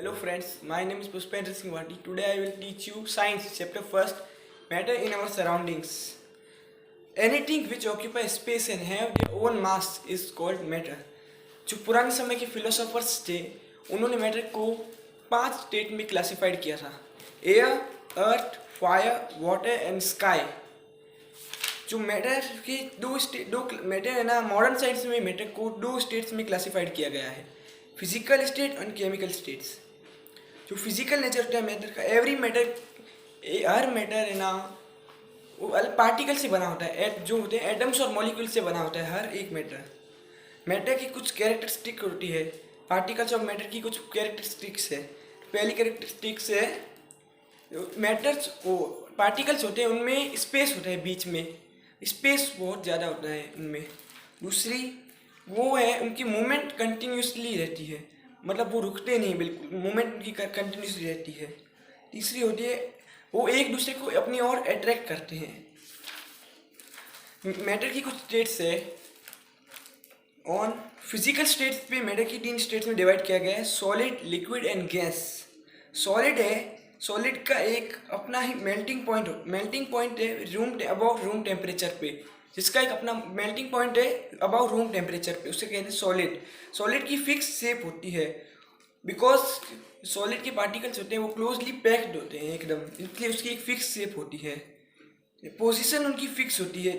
Hello friends, my name is Pushpendra Singh Wati. Today I will teach you science chapter first, matter in our surroundings. Anything which occupy space and have their own mass is called matter. जो पुराने समय के philosophers थे उन्होंने matter को 5 state में classified किया था: air, earth, fire, water and sky. जो मैटर के दो मैटर है ना, मॉडर्न साइंस में मैटर को 2 स्टेट्स में क्लासिफाइड किया गया है: physical state and chemical states. जो फिजिकल नेचर होता है मैटर का, एवरी मैटर, हर मैटर है ना वो पार्टिकल से बना होता है, जो होते हैं एटम्स और मॉलिक्यूल से बना होता है हर एक मैटर। मैटर की कुछ कैरेक्टरिस्टिक होती है, पार्टिकल्स ऑफ मैटर की कुछ कैरेक्टरिस्टिक्स है। पहली कैरेक्टरिस्टिक्स है, मैटर्स वो पार्टिकल्स होते हैं उनमें स्पेस होता है, बीच में स्पेस बहुत ज़्यादा होता है उनमें। दूसरी वो है उनकी मूवमेंट कंटिन्यूसली रहती है, मतलब वो रुकते नहीं, बिल्कुल मूवमेंट उनकी कंटिन्यूसली रहती है। तीसरी होती है वो एक दूसरे को अपनी ओर अट्रैक्ट करते हैं। मैटर की कुछ स्टेट्स है। ऑन फिजिकल स्टेट्स पे मैटर की 3 स्टेट्स में डिवाइड किया गया है: solid, liquid and gas. Solid है, सॉलिड का एक अपना ही मेल्टिंग पॉइंट है अबाउट रूम टेम्परेचर पे, जिसका एक अपना मेल्टिंग पॉइंट है अबाउट रूम टेम्परेचर पे, उसे कहते हैं सॉलिड। सॉलिड की फिक्स शेप होती है, बिकॉज सॉलिड के पार्टिकल्स होते हैं वो क्लोजली पैक्ड होते हैं एकदम, इसलिए उसकी एक फिक्स शेप होती है। पोजीशन उनकी फिक्स होती है,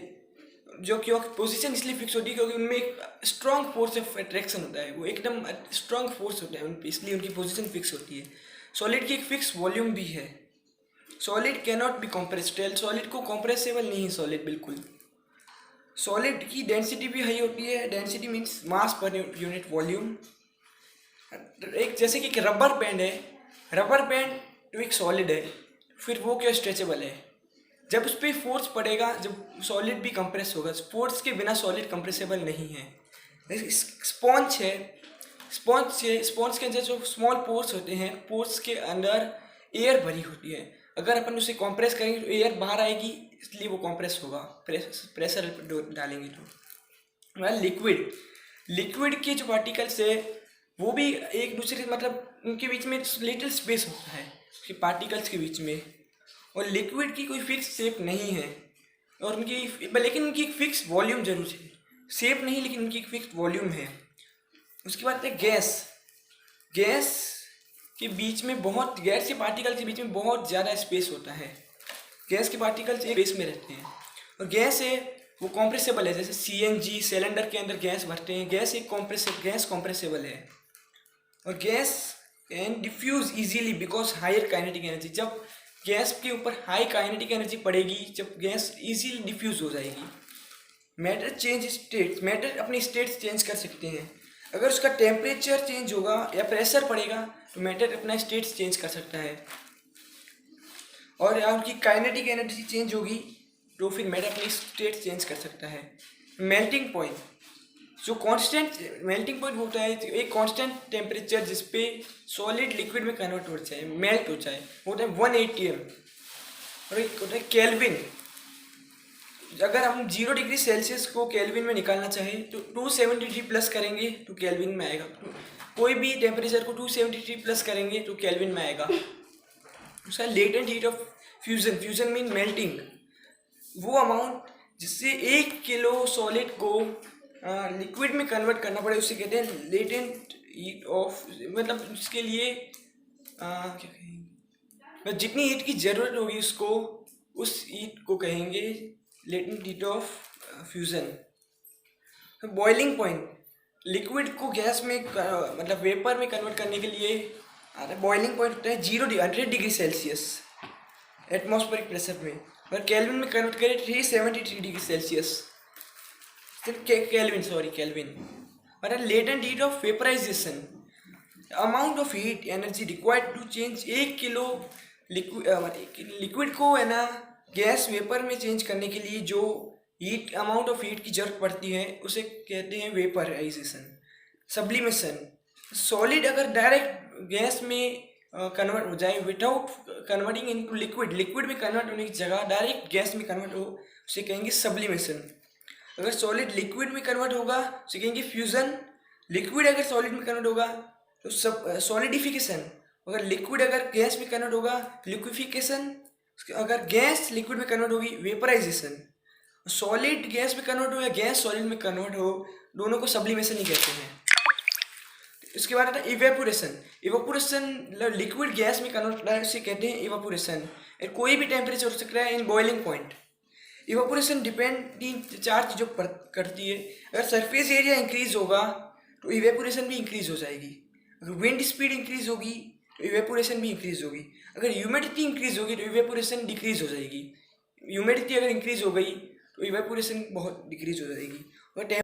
जो क्यों पोजीशन इसलिए फिक्स होती है क्योंकि उनमें एक स्ट्रॉन्ग फोर्स ऑफ अट्रैक्शन होता है, वो एकदम स्ट्रॉन्ग फोर्स होता है उन पर, इसलिए उनकी पोजीशन फिक्स होती है। सॉलिड की एक फिक्स वॉल्यूम भी है। Solid can not be compressed, solid को कॉम्प्रेसेबल नहीं है सॉलिड बिल्कुल। सॉलिड की डेंसिटी भी हाई होती है। Density means mass per unit volume. एक जैसे कि एक रबर बैंड है, रबर बैंड तो एक सॉलिड है, फिर वो क्या स्ट्रेचेबल है। जब उस पर फोर्स पड़ेगा, जब सॉलिड भी कंप्रेस होगा, फोर्स के बिना सॉलिड कंप्रेसेबल नहीं है। स्पॉन्ज है, स्पॉन्ज के अंदर जो स्मॉल पोर्स होते हैं, पोर्स के अंदर एयर भरी होती है। अगर अपन उसे कंप्रेस करेंगे तो एयर बाहर आएगी, इसलिए वो कंप्रेस होगा, प्रेशर डालेंगे तो। लिक्विड के जो पार्टिकल्स है वो भी एक दूसरे, मतलब उनके बीच में लिटिल स्पेस होता है उसके पार्टिकल्स के बीच में, और लिक्विड की कोई फिक्स शेप नहीं है, और लेकिन उनकी एक फिक्स वॉल्यूम जरूर है। शेप नहीं, लेकिन उनकी एक फिक्स वॉल्यूम है। उसके बाद है गैस के बीच में गैस के पार्टिकल के बीच में बहुत ज़्यादा स्पेस होता है। गैस के पार्टिकल्स एक स्पेस में रहते हैं, और गैस है वो कॉम्प्रेसेबल है। जैसे CNG सिलेंडर के अंदर गैस भरते हैं, गैस कॉम्प्रेसेबल है। और gas can diffuse easily because higher kinetic energy. जब गैस के ऊपर हाई काइनेटिक एनर्जी पड़ेगी, जब गैस इजीली डिफ्यूज हो जाएगी। मैटर अपनी स्टेट्स चेंज कर सकते हैं। अगर उसका टेम्परेचर चेंज होगा या प्रेशर पड़ेगा तो मैटर अपना स्टेट्स चेंज कर सकता है, और या उनकी काइनेटिक एनर्जी चेंज होगी तो फिर मैटर अपनी स्टेट चेंज कर सकता है। मेल्टिंग पॉइंट, जो कांस्टेंट मेल्टिंग पॉइंट होता है, एक कांस्टेंट टेम्परेचर जिस पे सॉलिड लिक्विड में कन्वर्ट हो जाए, मेल्ट हो जाए, होता है 180 और एक होता है केल्विन। अगर हम 0 डिग्री सेल्सियस को केल्विन में निकालना चाहें तो 273 प्लस करेंगे तो केल्विन में आएगा। कोई भी टेम्परेचर को 273 प्लस करेंगे तो केल्विन में आएगा। उसका latent heat of fusion mean melting, वो अमाउंट जिससे 1 किलो सॉलिड को लिक्विड में कन्वर्ट करना पड़े उसे कहते हैं लेटेंट हीट ऑफ, मतलब उसके लिए क्या कहेंगे, जितनी हीट की ज़रूरत होगी उसको, उस हीट को कहेंगे latent heat of fusion. Boiling point, liquid को गैस में मतलब वेपर में कन्वर्ट करने के लिए बॉइलिंग पॉइंट होता है 100 डिग्री सेल्सियस एटमॉस्फेरिक प्रेशर में, और केल्विन में कन्वर्ट करें 373 डिग्री सेल्सियस केल्विन। और latent heat of vaporization, amount of heat energy required to change 1 kilo liquid को है ना गैस वेपर में चेंज करने के लिए जो अमाउंट ऑफ हीट की जरूरत पड़ती है उसे कहते हैं वेपराइजेशन। सब्लिमेशन, सॉलिड अगर डायरेक्ट गैस में कन्वर्ट हो जाए विदाउट कन्वर्टिंग इनटू लिक्विड में कन्वर्ट होने की जगह डायरेक्ट गैस में कन्वर्ट हो, उसे कहेंगे सब्लिमेशन। अगर सॉलिड लिक्विड में कन्वर्ट होगा उसे कहेंगे फ्यूजन। लिक्विड अगर सॉलिड में कन्वर्ट होगा तो सॉलिडिफिकेशन, अगर लिक्विड अगर गैस में कन्वर्ट होगा लिक्विफिकेशन, अगर गैस लिक्विड में कन्वर्ट होगी वेपराइजेशन, सॉलिड गैस में कन्वर्ट हो या गैस सॉलिड में कन्वर्ट हो, दोनों को सब्लिमेशन ही कहते हैं। इसके बाद आता है इवेपोरेशन। इवेपोरेशन मतलब लिक्विड गैस में कन्वर्ट होता है, उसे कहते हैं इवेपोरेशन। कोई भी टेम्परेचर हो सकता है in boiling point. Evaporation depend in 4 चीज़ों पर करती है। अगर सरफेस एरिया इंक्रीज होगा तो इवेपोरेशन भी इंक्रीज हो जाएगी। अगर विंड स्पीड इंक्रीज होगी तो इवेपोरेशन भी इंक्रीज होगी। अगर ह्यूमिडिटी इंक्रीज होगी तो इवेपोरेशन डिक्रीज हो जाएगी। ह्यूमिडिटी अगर इंक्रीज हो गई तो इवेपोरेशन बहुत डिक्रीज हो जाएगी। और